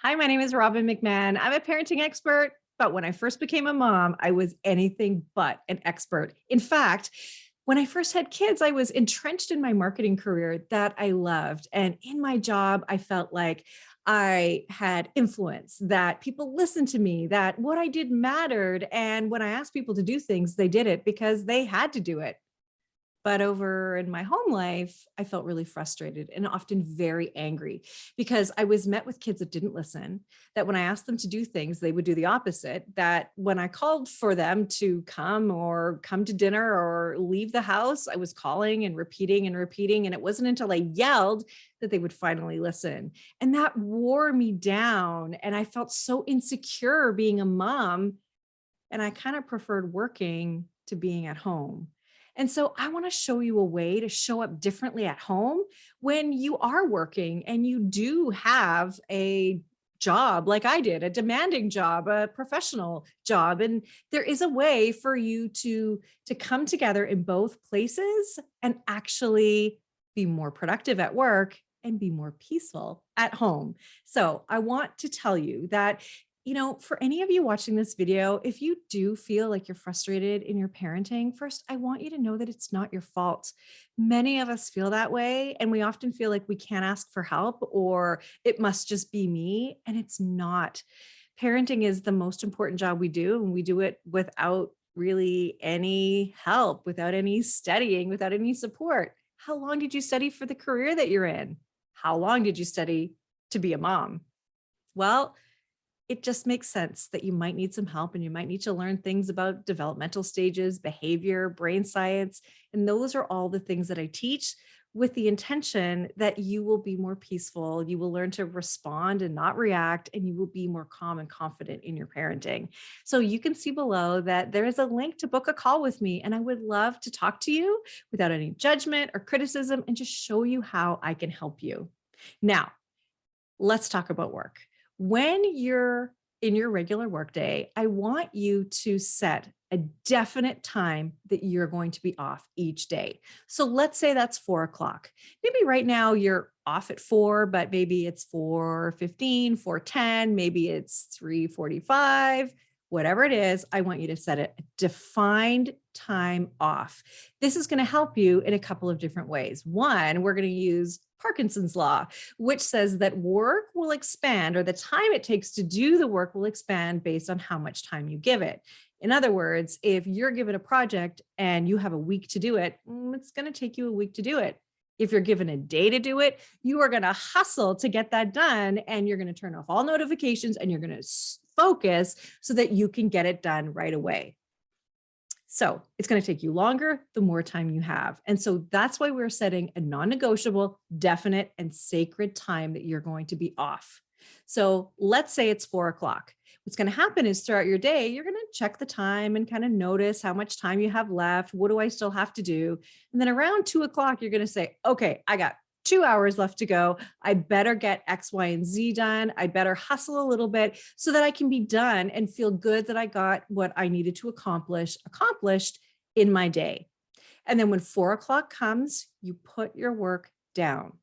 Hi, my name is Robbin McManne. I'm a parenting expert, but when I first became a mom, I was anything but an expert. In fact, when I first had kids, I was entrenched in my marketing career that I loved. And in my job, I felt like I had influence, that people listened to me, that what I did mattered. And when I asked people to do things, they did it because they had to do it. But over in my home life, I felt really frustrated and often very angry because I was met with kids that didn't listen, that when I asked them to do things, they would do the opposite, that when I called for them to come or come to dinner or leave the house, I was calling and repeating and repeating. And it wasn't until I yelled that they would finally listen. And that wore me down. And I felt so insecure being a mom. And I kind of preferred working to being at home. And so I want to show you a way to show up differently at home when you are working and you do have a job like I did, a demanding job, a professional job. And there is a way for you to come together in both places and actually be more productive at work and be more peaceful at home. So I want to tell you that for any of you watching this video, if you do feel like you're frustrated in your parenting, first, I want you to know that it's not your fault. Many of us feel that way, and we often feel like we can't ask for help or it must just be me, and it's not. Parenting is the most important job we do, and we do it without really any help, without any studying, without any support. How long did you study for the career that you're in? How long did you study to be a mom? Well, it just makes sense that you might need some help and you might need to learn things about developmental stages, behavior, brain science. And those are all the things that I teach with the intention that you will be more peaceful. You will learn to respond and not react, and you will be more calm and confident in your parenting. So you can see below that there is a link to book a call with me, and I would love to talk to you without any judgment or criticism and just show you how I can help you. Now, let's talk about work. When you're in your regular workday, I want you to set a definite time that you're going to be off each day. So let's say that's 4 o'clock. Maybe right now you're off at 4, but maybe it's 4:15, 4:10, maybe it's 3:45, whatever it is. I want you to set a defined time off. This is going to help you in a couple of different ways. One, we're going to use Parkinson's Law, which says that work will expand, or the time it takes to do the work will expand based on how much time you give it. In other words, if you're given a project and you have a week to do it, it's going to take you a week to do it. If you're given a day to do it, you are going to hustle to get that done, and you're going to turn off all notifications and you're going to focus so that you can get it done right away. So it's going to take you longer the more time you have. And so that's why we're setting a non-negotiable, definite, and sacred time that you're going to be off. So let's say it's 4 o'clock. What's going to happen is throughout your day, you're going to check the time and kind of notice how much time you have left. What do I still have to do? And then around 2 o'clock, you're going to say, okay, I got 2 hours left to go. I better get X, Y, and Z done. I better hustle a little bit so that I can be done and feel good that I got what I needed to accomplished in my day. And then when 4 o'clock comes, you put your work down.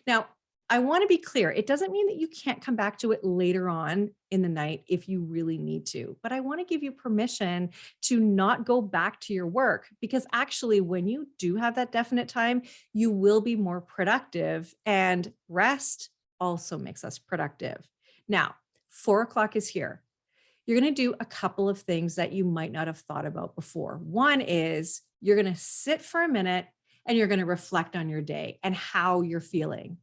Now, I want to be clear. It doesn't mean that you can't come back to it later on in the night if you really need to, but I want to give you permission to not go back to your work, because actually when you do have that definite time, you will be more productive, and rest also makes us productive. Now, 4 o'clock is here. You're going to do a couple of things that you might not have thought about before. One is you're going to sit for a minute and you're going to reflect on your day and how you're feeling.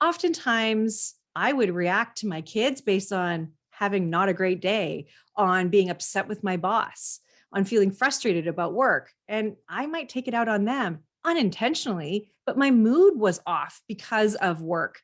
Oftentimes I would react to my kids based on having not a great day, on being upset with my boss, on feeling frustrated about work. And I might take it out on them unintentionally, but my mood was off because of work.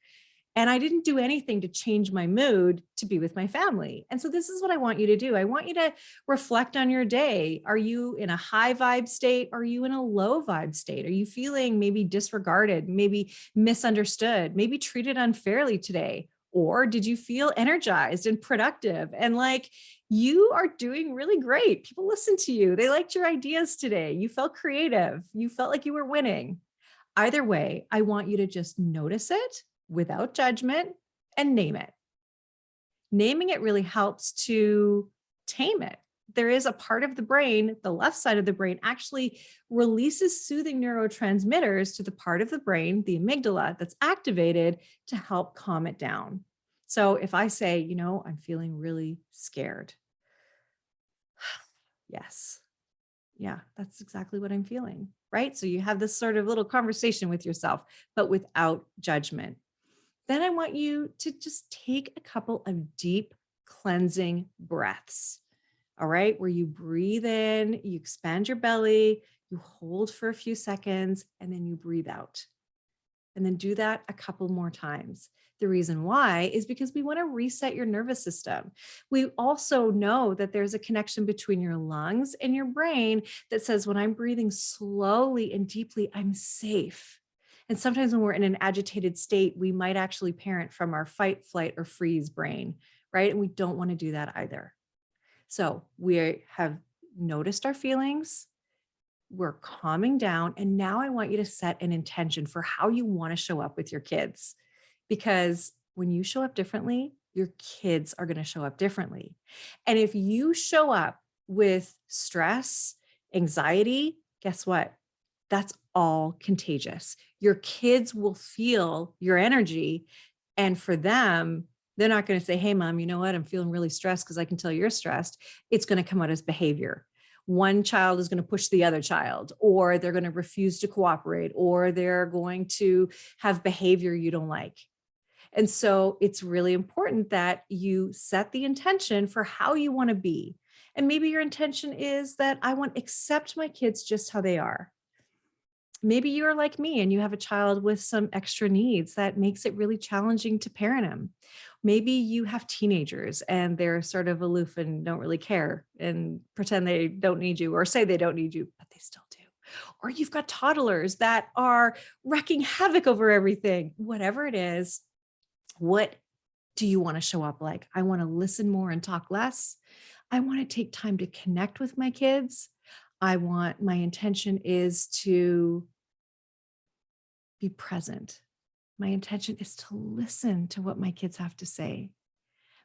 And I didn't do anything to change my mood to be with my family. And so this is what I want you to do. I want you to reflect on your day. Are you in a high vibe state? Are you in a low vibe state? Are you feeling maybe disregarded, maybe misunderstood, maybe treated unfairly today? Or did you feel energized and productive and like you are doing really great? People listened to you. They liked your ideas today. You felt creative. You felt like you were winning. Either way, I want you to just notice it without judgment and name it. Naming it really helps to tame it. There is a part of the brain, the left side of the brain, actually releases soothing neurotransmitters to the part of the brain, the amygdala, that's activated to help calm it down. So if I say, I'm feeling really scared. Yes. Yeah, that's exactly what I'm feeling. Right. So you have this sort of little conversation with yourself, but without judgment. Then I want you to just take a couple of deep cleansing breaths. All right. Where you breathe in, you expand your belly, you hold for a few seconds, and then you breathe out. And then do that a couple more times. The reason why is because we want to reset your nervous system. We also know that there's a connection between your lungs and your brain that says, when I'm breathing slowly and deeply, I'm safe. And sometimes when we're in an agitated state, we might actually parent from our fight, flight, or freeze brain, right? And we don't want to do that either. So we have noticed our feelings, we're calming down, and now I want you to set an intention for how you want to show up with your kids. Because when you show up differently, your kids are going to show up differently. And if you show up with stress, anxiety, guess what? That's all contagious. Your kids will feel your energy. And for them, they're not going to say, hey, mom, you know what? I'm feeling really stressed because I can tell you're stressed. It's going to come out as behavior. One child is going to push the other child, or they're going to refuse to cooperate, or they're going to have behavior you don't like. And so it's really important that you set the intention for how you want to be. And maybe your intention is that I want to accept my kids just how they are. Maybe you're like me and you have a child with some extra needs that makes it really challenging to parent him. Maybe you have teenagers and they're sort of aloof and don't really care and pretend they don't need you, or say they don't need you, but they still do. Or you've got toddlers that are wreaking havoc over everything. Whatever it is, what do you want to show up like? I want to listen more and talk less. I want to take time to connect with my kids. My intention is to be present. My intention is to listen to what my kids have to say.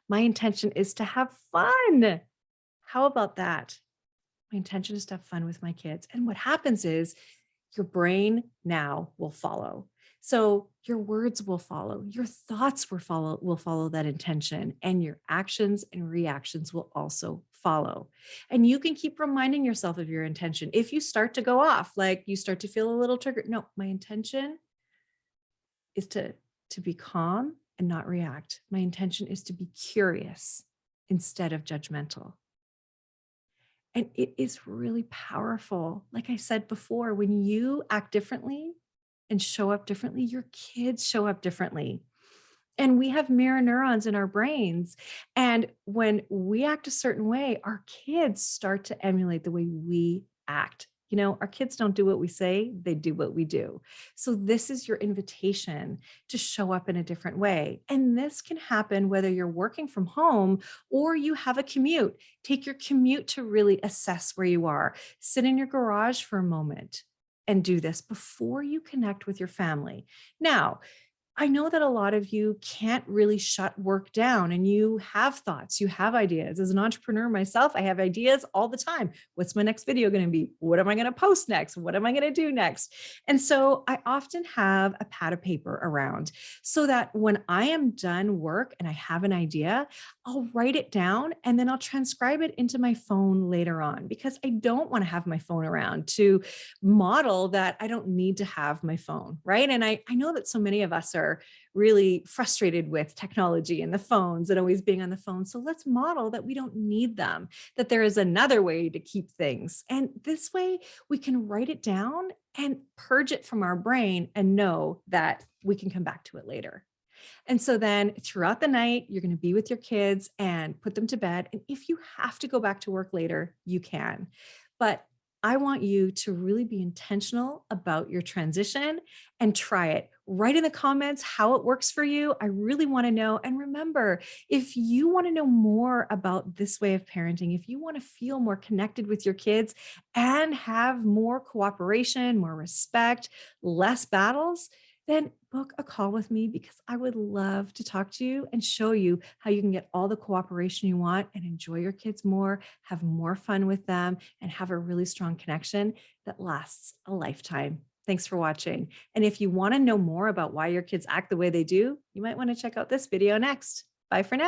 My intention is to have fun. How about that? My intention is to have fun with my kids. And what happens is your brain now will follow. So your words will follow, your thoughts will follow that intention, and your actions and reactions will also follow. And you can keep reminding yourself of your intention. If you start to go off, like you start to feel a little triggered, no, my intention is to be calm and not react. My intention is to be curious instead of judgmental. And it is really powerful. Like I said before, when you act differently and show up differently, your kids show up differently. And we have mirror neurons in our brains. And when we act a certain way, our kids start to emulate the way we act. Our kids don't do what we say, they do what we do. So this is your invitation to show up in a different way. And this can happen whether you're working from home or you have a commute. Take your commute to really assess where you are. Sit in your garage for a moment and do this before you connect with your family. Now, I know that a lot of you can't really shut work down, and you have thoughts, you have ideas. As an entrepreneur myself, I have ideas all the time. What's my next video going to be? What am I going to post next? What am I going to do next? And so I often have a pad of paper around so that when I am done work and I have an idea, I'll write it down and then I'll transcribe it into my phone later on, because I don't want to have my phone around to model that I don't need to have my phone, right? And I know that so many of us are really frustrated with technology and the phones and always being on the phone. So let's model that we don't need them, that there is another way to keep things. And this way we can write it down and purge it from our brain and know that we can come back to it later. And so then throughout the night, you're going to be with your kids and put them to bed. And if you have to go back to work later, you can. But I want you to really be intentional about your transition and try it. Write in the comments how it works for you. I really want to know. And remember, if you want to know more about this way of parenting, if you want to feel more connected with your kids and have more cooperation, more respect, less battles, then book a call with me because I would love to talk to you and show you how you can get all the cooperation you want and enjoy your kids more, have more fun with them, and have a really strong connection that lasts a lifetime. Thanks for watching. And if you want to know more about why your kids act the way they do, you might want to check out this video next. Bye for now.